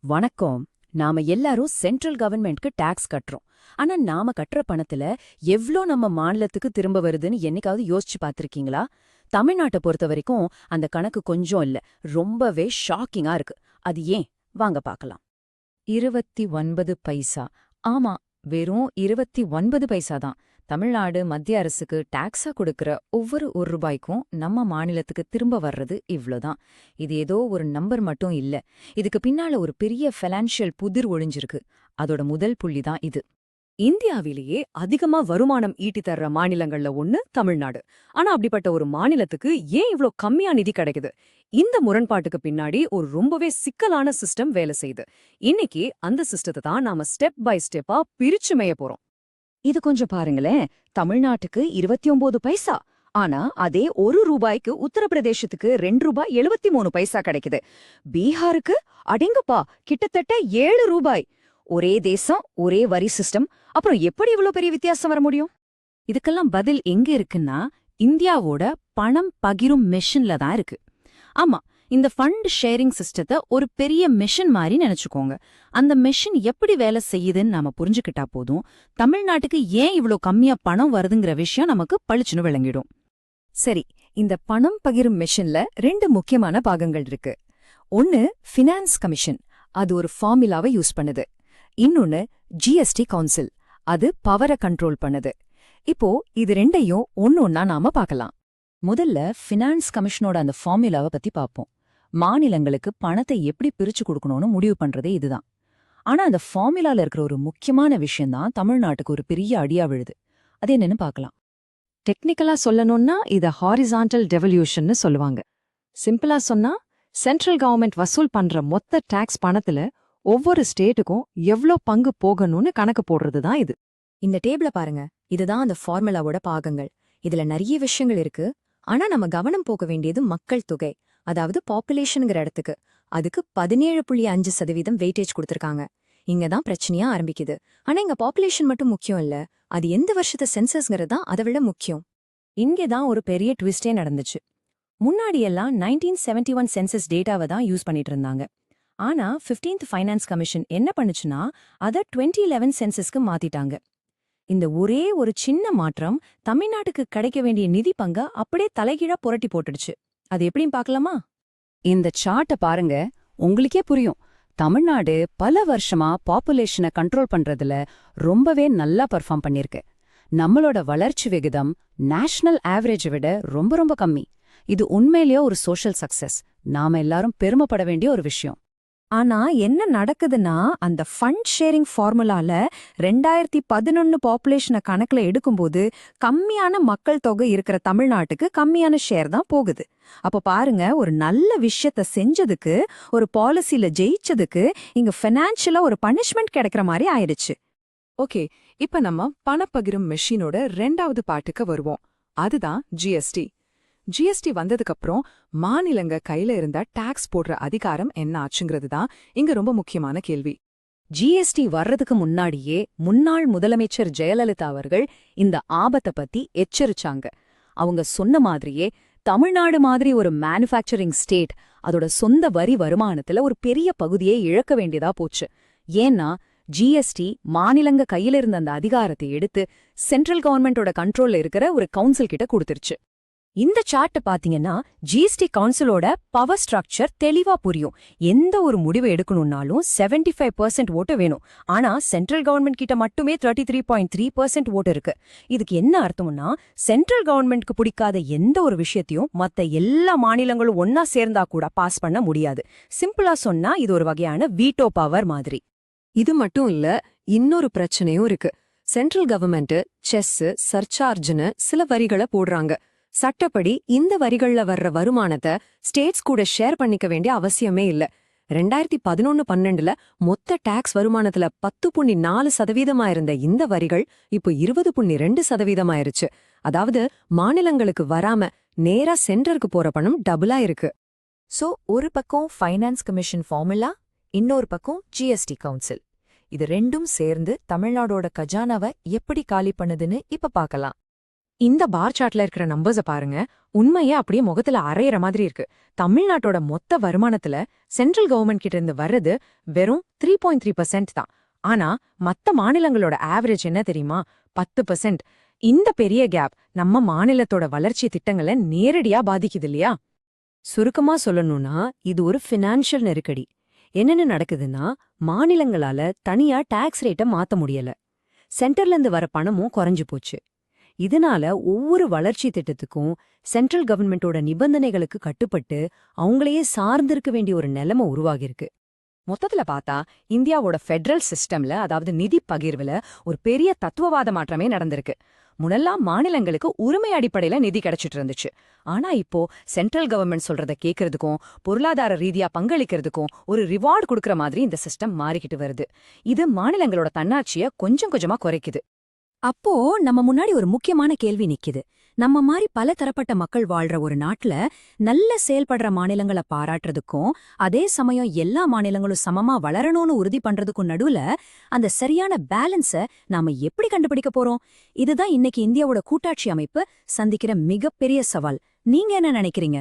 வணக்கம். நாம எல்லாரும் சென்ட்ரல் கவர்மெண்ட்க்கு டாக்ஸ் கட்டுறோம். ஆனா நாம கட்டுற பணத்துல எவ்ளோ நம்ம மாநிலத்துக்கு திரும்ப வருதுன்னு என்னைக்காவது யோசிச்சு பார்த்திருக்கீங்களா? தமிழ்நாட்டை பொறுத்த வரைக்கும் அந்த கணக்கு கொஞ்சம் இல்ல, ரொம்பவே ஷாக்கிங்கா இருக்கு. அது ஏன்? வாங்க பார்க்கலாம். 29 பைசா. ஆமா, வெறும் 29 பைசா தான். தமிழ்நாடு மத்திய அரசுக்கு டாக்ஸா கொடுக்கற ஒவ்வொரு ரூபாய்க்கும் நம்ம மாநிலத்துக்கு திரும்ப வர்றது இவ்ளோதான். இது ஏதோ ஒரு நம்பர் மட்டும் இல்ல. இதுக்கு பின்னால ஒரு பெரிய ஃபைனான்ஷியல் புதிர் ஒளிஞ்சிருக்கு. அதோட முதல் புள்ளி தான் இது. இந்தியாவிலேயே அதிகமா வருமானம் ஈட்டி தர்ற மாநிலங்கள்ல ஒண்ணு தமிழ்நாடு. ஆனா அப்படிப்பட்ட ஒரு மாநிலத்துக்கு ஏன் இவ்ளோ கம்மியா நிதி கிடைக்குது? இந்த முரண்பாட்டுக்கு பின்னாடி ஒரு ரொம்பவே சிக்கலான சிஸ்டம் வேலை செய்யுது. இன்னைக்கு அந்த சிஸ்டத்தை தான் நாம ஸ்டெப் பை ஸ்டெப்பா பிரிச்சு மேய போறோம். இது கொஞ்சம் பாருங்களேன். தமிழ்நாட்டுக்கு 29 பைசா. ஆனா அதே ரூபாய்க்கு உத்தரப்பிரதேசத்துக்கு ரூபாய் 73 பைசா கிடைக்குது. பீகாருக்கு அடேங்கப்பா கிட்டத்தட்ட ரூபாய். ஒரே தேசம், ஒரே வரி சிஸ்டம். அப்புறம் எப்படி இவ்வளவு பெரிய வித்தியாசம் வர முடியும்? இதுக்கெல்லாம் பதில் எங்க இருக்குன்னா, இந்தியாவோட பணம் பகிரும் மெஷின்ல தான் இருக்கு. ஆமா, இந்த ஃபண்ட் ஷேரிங் சிஸ்டத்தை ஒரு பெரிய மெஷின் மாதிரி நினைச்சுக்கோங்க. அந்த மெஷின் எப்படி வேலை செய்யுதுன்னு நாம புரிஞ்சுக்கிட்டா போதும், தமிழ்நாட்டுக்கு ஏன் இவ்ளோ கம்மியா பணம் வருதுங்கிற விஷயம் நமக்கு பளிச்சுன்னு விளங்கிடும். சரி, இந்த பணம் பகிரும் மெஷின்ல 2 முக்கியமான பாகங்கள் இருக்கு. ஒன்னு ஃபினான்ஸ் கமிஷன், அது ஒரு ஃபார்முலாவை யூஸ் பண்ணுது. இன்னொன்னு ஜிஎஸ்டி கவுன்சில், அது பவரை கண்ட்ரோல் பண்ணுது. இப்போ இது ரெண்டையும் ஒன்னொன்னா நாம பார்க்கலாம். முதல்ல ஃபினான்ஸ் கமிஷனோட அந்த ஃபார்முலாவை பத்தி பார்ப்போம். மாநிலங்களுக்கு பணத்தை எப்படி பிரிச்சு கொடுக்கணும்னு முடிவு பண்றதே இதுதான். ஆனா அந்த ஃபார்முலால இருக்கிற ஒரு முக்கியமான விஷயம்தான் தமிழ்நாட்டுக்கு ஒரு பெரிய அடியா விழுது. அது என்னன்னு பார்க்கலாம். டெக்னிக்கலா சொல்லணும்னா இத ஹாரிசான்டல் டெவல்யூஷன்னு சொல்லுவாங்க. சிம்பிளா சொன்னா, சென்ட்ரல் கவர்மெண்ட் வசூல் பண்ற மொத்த டாக்ஸ் பணத்துல ஒவ்வொரு ஸ்டேட்டுக்கும் எவ்ளோ பங்கு போகணும்னு கணக்கு போடுறதுதான் இது. இந்த டேபிள பாருங்க. இதுதான் அந்த ஃபார்முலாவோட பாகங்கள். இதுல நிறைய விஷயங்கள் இருக்கு. ஆனா நம்ம கவனம் போக வேண்டியது மக்கள் தொகை, அதாவது பாப்புலேஷனுங்கிற இடத்துக்கு. அதுக்கு 17.5% வெயிட்டேஜ் கொடுத்திருக்காங்க. இங்கதான் பிரச்சனையா ஆரம்பிக்குது. ஆனா இங்க பாப்புலேஷன் மட்டும் முக்கியம் இல்ல, அது எந்த வருஷத்து சென்சஸ்ங்கிறது தான் அதை விட முக்கியம். இங்கேதான் ஒரு பெரிய ட்விஸ்டே நடந்துச்சு. முன்னாடியெல்லாம் 1971 சென்சஸ் டேட்டாவை தான் யூஸ் பண்ணிட்டு இருந்தாங்க. ஆனா 15th ஃபைனான்ஸ் கமிஷன் என்ன பண்ணுச்சுன்னா, அதை 2011 சென்சஸ்க்கு மாத்திட்டாங்க. இந்த ஒரே ஒரு சின்ன மாற்றம் தமிழ்நாட்டுக்கு கிடைக்க வேண்டிய நிதி பங்க அப்படியே தலைகீழா புரட்டி போட்டுடுச்சு. அது எப்படின்னு பார்க்கலாமா? இந்த சார்ட்ட பாருங்க, உங்களுக்கே புரியும். தமிழ்நாடு பல வருஷமா பாப்புலேஷனை கண்ட்ரோல் பண்றதுல ரொம்பவே நல்லா பெர்ஃபார்ம் பண்ணிருக்கு. நம்மளோட வளர்ச்சி விகிதம் நேஷனல் ஆவரேஜை விட ரொம்ப ரொம்ப கம்மி. இது உண்மையிலேயே ஒரு சோஷியல் சக்சஸ். நாம எல்லாரும் பெருமைப்பட வேண்டிய ஒரு விஷயம். ஆனா என்ன நடக்குதுன்னா, அந்த ஃபண்ட் ஷேரிங் ஃபார்முலால 2011 பாப்புலேஷனை கணக்குல எடுக்கும்போது கம்மியான மக்கள் தொகை இருக்கிற தமிழ்நாட்டுக்கு கம்மியான ஷேர் தான் போகுது. அப்ப பாருங்க, ஒரு நல்ல விஷயத்த செஞ்சதுக்கு, ஒரு பாலிசில ஜெயிச்சதுக்கு இங்க ஃபைனான்ஷியலா ஒரு பனிஷ்மெண்ட் கிடைக்கிற மாதிரி ஆயிடுச்சு. ஓகே, இப்ப நம்ம பணப்பகிரும் மெஷினோட 2வது பாட்டுக்கு வருவோம். அதுதான் ஜிஎஸ்டி. ஜிஎஸ்டி வந்ததுக்கு அப்புறம் மாநிலங்க கையில இருந்த டாக்ஸ் போடுற அதிகாரம் என்ன ஆச்சுங்கிறது தான் இங்க ரொம்ப முக்கியமான கேள்வி. ஜிஎஸ்டி வர்றதுக்கு முன்னாடியே முன்னாள் முதலமைச்சர் ஜெயலலிதா அவர்கள் இந்த ஆபத்தை பத்தி எச்சரிச்சாங்க. அவங்க சொன்ன மாதிரியே தமிழ்நாடு மாதிரி ஒரு மேனுஃபேக்சரிங் ஸ்டேட் அதோட சொந்த வரி வருமானத்துல ஒரு பெரிய பகுதியை இழக்க வேண்டியதா போச்சு. ஏன்னா ஜிஎஸ்டி மாநிலங்க கையில இருந்த அந்த அதிகாரத்தை எடுத்து சென்ட்ரல் கவர்மெண்டோட கண்ட்ரோல்ல இருக்கிற ஒரு கவுன்சில் கிட்ட கொடுத்துருச்சு. இந்த சார்ட் பாத்தீங்கன்னா ஜிஎஸ்டி கவுன்சிலோட பவர் ஸ்ட்ரக்சர் தெளிவா புரியும். எந்த ஒரு முடிவை எடுக்கணும்னாலும் 75% ஓட்டு வேணும். ஆனா சென்ட்ரல் கவர்மெண்ட் கிட்ட மட்டுமே 33.3% ஓட்டு இருக்கு. இதுக்கு என்ன அர்த்தம்னா, சென்ட்ரல் கவர்மெண்ட்க்கு பிடிக்காத எந்த ஒரு விஷயத்தையும் மத்த எல்லா மாநிலங்களும் ஒன்னா சேர்ந்தா கூட பாஸ் பண்ண முடியாது. சிம்பிளா சொன்னா இது ஒரு வகையான வீட்டோ பவர் மாதிரி. இது மட்டும் இல்ல, இன்னொரு பிரச்சனையும் இருக்கு. சென்ட்ரல் கவர்மெண்ட் செஸ், சர்சார்ஜ்னு சில வரிகளை போடுறாங்க. சட்டப்படி இந்த வரிகள்ல வர்ற வருமானத்தை ஸ்டேட்ஸ் கூட ஷேர் பண்ணிக்க வேண்டிய அவசியமே இல்ல. 2011-12 மொத்த டாக்ஸ் வருமானத்துல 10.4% இருந்த இந்த வரிகள் இப்போ 20.2% ஆயிருச்சு. அதாவது மாநிலங்களுக்கு வராம நேரா சென்டருக்கு போற பணம் டபுளா இருக்கு. சோ ஒரு பக்கம் ஃபைனான்ஸ் கமிஷன் ஃபார்முலா, இன்னொரு பக்கம் ஜிஎஸ்டி கவுன்சில். இது ரெண்டும் சேர்ந்து தமிழ்நாடோட கஜானாவை எப்படி காலி பண்ணுதுன்னு இப்ப பார்க்கலாம். இந்த பார் சார்ட்ல இருக்கிற நம்பர்ஸ பாருங்க, உண்மையே அப்படியே முகத்துல அரையிற மாதிரி இருக்கு. தமிழ்நாட்டோட மொத்த வருமானத்துல சென்ட்ரல் கவர்மெண்ட் கிட்ட இருந்து வர்றது வெறும் 3.3% தான். ஆனா மத்த மாநிலங்களோட ஆவரேஜ் என்ன தெரியுமா? 10%. இந்த பெரிய கேப் நம்ம மாநிலத்தோட வளர்ச்சி திட்டங்களை நேரடியா பாதிக்குது இல்லையா? சுருக்கமா சொல்லணும்னா இது ஒரு ஃபினான்ஷியல் நெருக்கடி. என்னென்ன நடக்குதுன்னா, மாநிலங்களால தனியா டாக்ஸ் ரேட்டை மாத்த முடியல. சென்டர்ல இருந்து வர பணமும் குறைஞ்சு போச்சு. இதனால ஒவ்வொரு வளர்ச்சி திட்டத்துக்கும் சென்ட்ரல் கவர்மெண்டோட நிபந்தனைகளுக்கு கட்டுப்பட்டு அவங்களையே சார்ந்திருக்க வேண்டிய ஒரு நிலைமை உருவாகிருக்கு. மொத்தத்துல பார்த்தா இந்தியாவோட ஃபெடரல் சிஸ்டம்ல, அதாவது நிதி பகிர்வுல ஒரு பெரிய தத்துவவாத மாற்றமே நடந்திருக்கு. முன்னெல்லாம் மாநிலங்களுக்கு உரிமை அடிப்படையில நிதி கிடைச்சிட்டு இருந்துச்சு. ஆனா இப்போ சென்ட்ரல் கவர்மெண்ட் சொல்றத கேட்கறதுக்கும் பொருளாதார ரீதியா பங்களிக்கிறதுக்கும் ஒரு ரிவார்டு கொடுக்கற மாதிரி இந்த சிஸ்டம் மாறிக்கிட்டு வருது. இது மாநிலங்களோட தன்னாட்சிய கொஞ்சம் கொஞ்சமா குறைக்குது. அப்போ நம்ம முன்னாடி ஒரு முக்கியமான கேள்வி நிக்குது. நம்ம மாதிரி பல தரப்பட்ட மக்கள் வாழ்ற ஒரு நாட்டுல நல்ல செயல்படுற மாநிலங்களை பாராட்டுறதுக்கும் அதே சமயம் எல்லா மாநிலங்களும் சமமா வளரணும்னு உறுதி பண்றதுக்கும் நடுவுல அந்த சரியான பேலன்ஸ நாம எப்படி கண்டுபிடிக்க போறோம்? இதுதான் இன்னைக்கு இந்தியாவோட கூட்டாட்சி அமைப்பு சந்திக்கிற மிகப்பெரிய சவால். நீங்க என்ன நினைக்கிறீங்க?